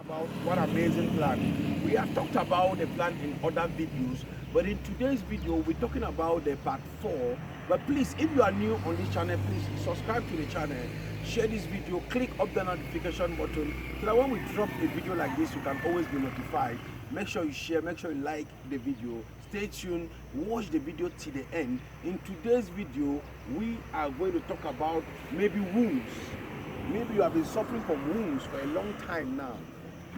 About what amazing plan. We have talked about the plan in other videos, but in today's video we're talking about the part 4. But please, if you are new on this channel, please subscribe to the channel, share this video, click up the notification button so that when we drop a video like this you can always be notified. Make sure you share, make sure you like the video, stay tuned, watch the video till the end. In today's video we are going to talk about maybe wounds. Maybe you have been suffering from wounds for a long time now.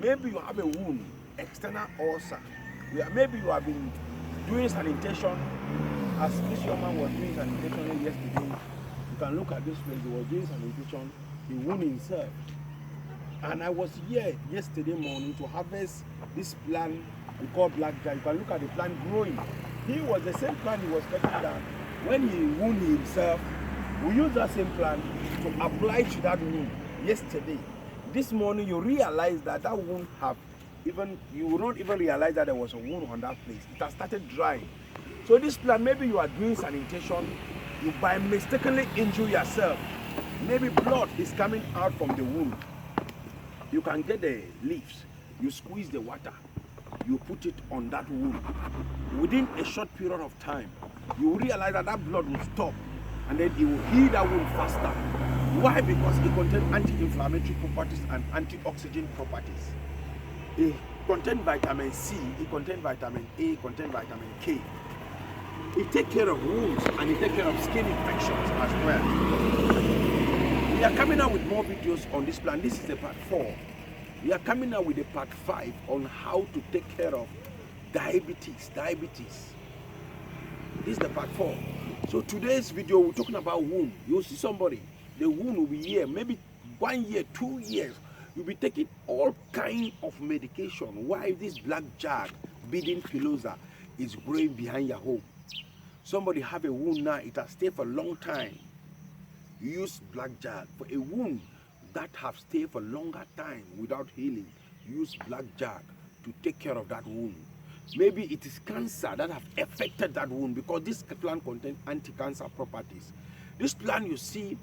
Maybe you have a wound, external ulcer. Maybe you have been doing sanitation, as this young man was doing sanitation yesterday. You can look at this place, he was doing sanitation, he wound himself. And I was here yesterday morning to harvest this plant we call blackjack. You can look at the plant growing. He was the same plant he was cutting down. When he wound himself, we used that same plant to apply to that wound yesterday. This morning you realize that that wound you will not even realize that there was a wound on that place. It has started drying. So this plant, maybe you are doing sanitation, you by mistakenly injure yourself. Maybe blood is coming out from the wound. You can get the leaves, you squeeze the water, you put it on that wound. Within a short period of time, you will realize that that blood will stop and then it will heal that wound faster. Why? Because it contains anti-inflammatory properties and antioxidant properties. It contains vitamin C, it contains vitamin A, it contains vitamin K. It takes care of wounds and it takes care of skin infections as well. We are coming out with more videos on this plan. This is the part 4. We are coming out with the part 5 on how to take care of diabetes. This is the part 4. So today's video we're talking about wound. You'll see somebody, the wound will be here, maybe 1 year, 2 years. You'll be taking all kind of medication. Why this blackjack beating pilosa is growing behind your home? Somebody have a wound now, it has stayed for a long time. Use blackjack. For a wound that have stayed for longer time without healing, use blackjack to take care of that wound. Maybe it is cancer that have affected that wound, because this plant contains anti-cancer properties. This plant, you see,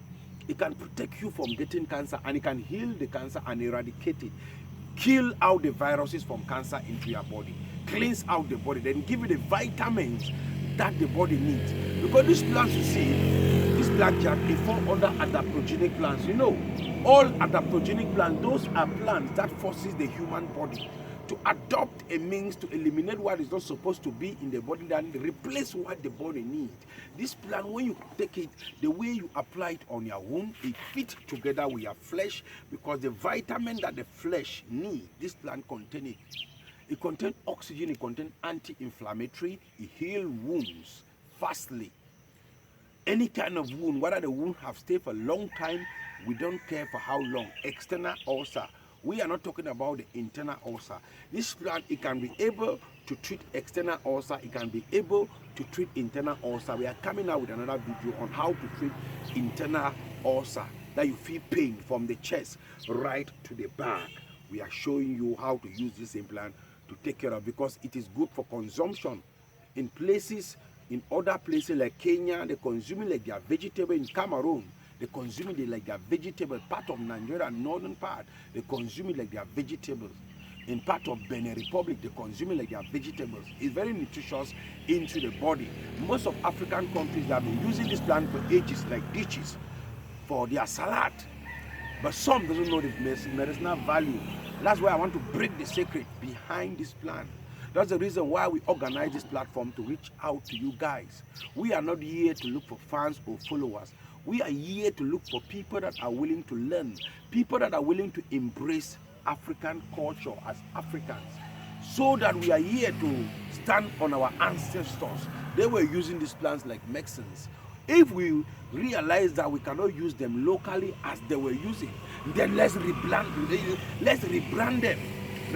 it can protect you from getting cancer, and it can heal the cancer and eradicate it. Kill out the viruses from cancer into your body. Cleanse out the body, then give you the vitamins that the body needs. Because these plants, you see, this blackjack, they fall under adaptogenic plants. You know, all adaptogenic plants, those are plants that forces the human body to adopt a means to eliminate what is not supposed to be in the body, and replace what the body needs. This plant, when you take it, the way you apply it on your wound, it fits together with your flesh, because the vitamin that the flesh needs, this plant contains it. It contains oxygen, it contains anti-inflammatory, it heals wounds fastly. Any kind of wound, whether the wound have stayed for a long time, we don't care for how long. External ulcer. We are not talking about the internal ulcer. This plant, it can be able to treat external ulcer, it can be able to treat internal ulcer. We are coming out with another video on how to treat internal ulcer, that you feel pain from the chest right to the back. We are showing you how to use this implant to take care of, because it is good for consumption. In other places like Kenya, they consume it like their vegetable. In Cameroon, they consume it like their vegetable. Part of Nigeria, northern part, they consume it like their vegetables. In part of Benin Republic, they consume it like their vegetables. It's very nutritious into the body. Most of African countries have been using this plant for ages, like dishes, for their salad. But some doesn't know the medicinal value. That's why I want to break the secret behind this plant. That's the reason why we organize this platform, to reach out to you guys. We are not here to look for fans or followers. We are here to look for people that are willing to learn, people that are willing to embrace African culture as Africans, so that we are here to stand on our ancestors. They were using these plants like Mexicans. If we realize that we cannot use them locally as they were using, then let's rebrand them,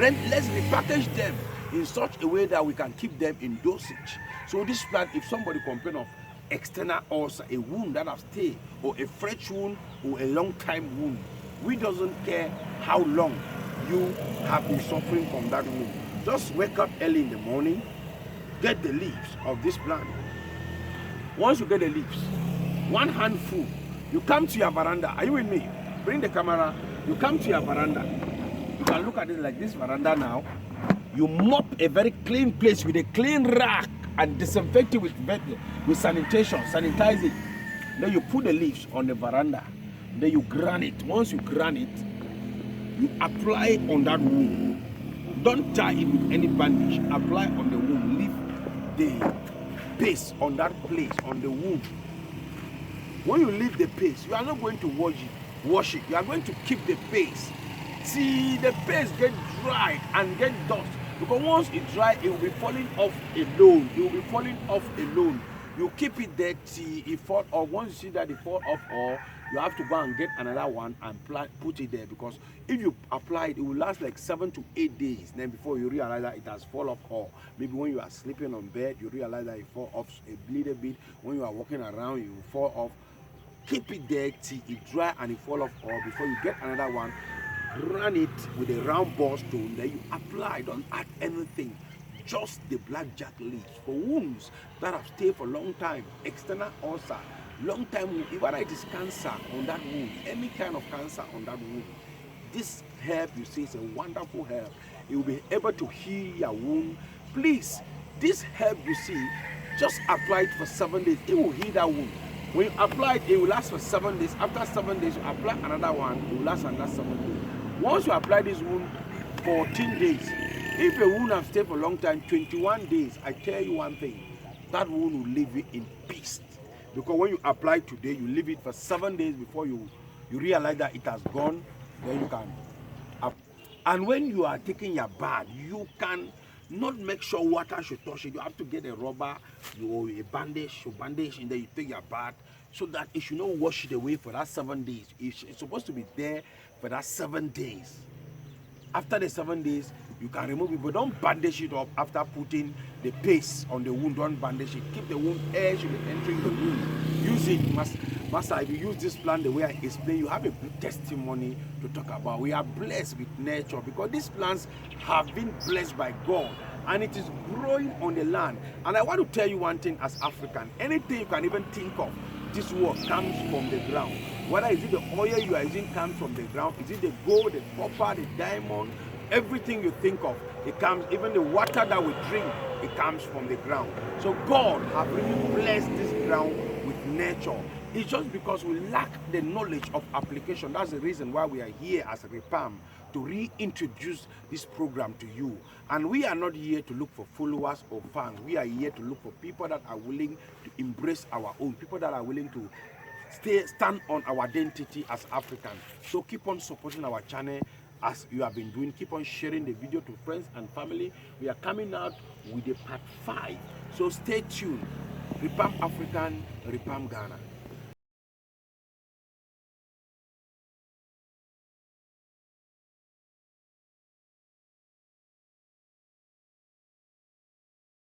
let's repackage them in such a way that we can keep them in dosage. So this plant, if somebody complains of external ulcer, a wound that has stayed, or a fresh wound, or a long time wound, we doesn't care how long you have been suffering from that wound. Just wake up early in the morning, get the leaves of this plant. Once you get the leaves, one handful, you come to your veranda. Are you with me? Bring the camera. You come to your veranda. You can look at it like this veranda now. You mop a very clean place with a clean rag and disinfect it with sanitation, sanitize it. Then you put the leaves on the veranda. Then you grind it. Once you grind it, you apply it on that wound. Don't tie it with any bandage. Apply on the wound. Leave the paste on that place, on the wound. When you leave the paste, you are not going to wash it. You are going to keep the paste. See, the paste get dry and get dust. Because once it dry, it will be falling off alone. It will be falling off alone. You keep it there till it fall off. Once you see that it fall off, or you have to go and get another one and put it there. Because if you apply it, it will last like 7 to 8 days. Then before you realize that it has fall off, or maybe when you are sleeping on bed, you realize that it fall off a little bit. When you are walking around, it will fall off. Keep it there till it dry and it fall off, or before you get another one, run it with a round ball stone. Then you apply. Don't add anything. Just the blackjack leaves for wounds that have stayed for a long time, external ulcer, long time wound, even if it is cancer on that wound, any kind of cancer on that wound. This herb, you see, is a wonderful herb. It will be able to heal your wound. Please, this herb, you see, just apply it for 7 days. It will heal that wound. When you apply it, it will last for 7 days. After 7 days, you apply another one, it will last another 7 days. Once you apply this wound, 14 days. If a wound has stayed for a long time, 21 days, I tell you one thing, that wound will leave you in peace. Because when you apply today, you leave it for 7 days before you realize that it has gone, then you can. And when you are taking your bath, you can not make sure water should touch it. You have to get a rubber, a bandage, and then you take your bath so that it should not wash it away for that 7 days. It's supposed to be there for that 7 days. After the 7 days, you can remove it, but don't bandage it up after putting the paste on the wound. Don't bandage it. Keep the wound, air should be entering the wound. Use it, Master. If you use this plant the way I explained, you have a good testimony to talk about. We are blessed with nature because these plants have been blessed by God, and it is growing on the land. And I want to tell you one thing as African, anything you can even think of, this work comes from the ground. Whether is it the oil you are using comes from the ground, is it the gold, the copper, the diamond, everything you think of, it comes, even the water that we drink, it comes from the ground. So God has really blessed this ground with nature. It's just because we lack the knowledge of application. That's the reason why we are here as Repam, to reintroduce this program to you. And we are not here to look for followers or fans. We are here to look for people that are willing to embrace our own, people that are willing to stand on our identity as Africans. So keep on supporting our channel as you have been doing. Keep on sharing the video to friends and family. We are coming out with a part 5. So stay tuned. Repam African, Repam Ghana.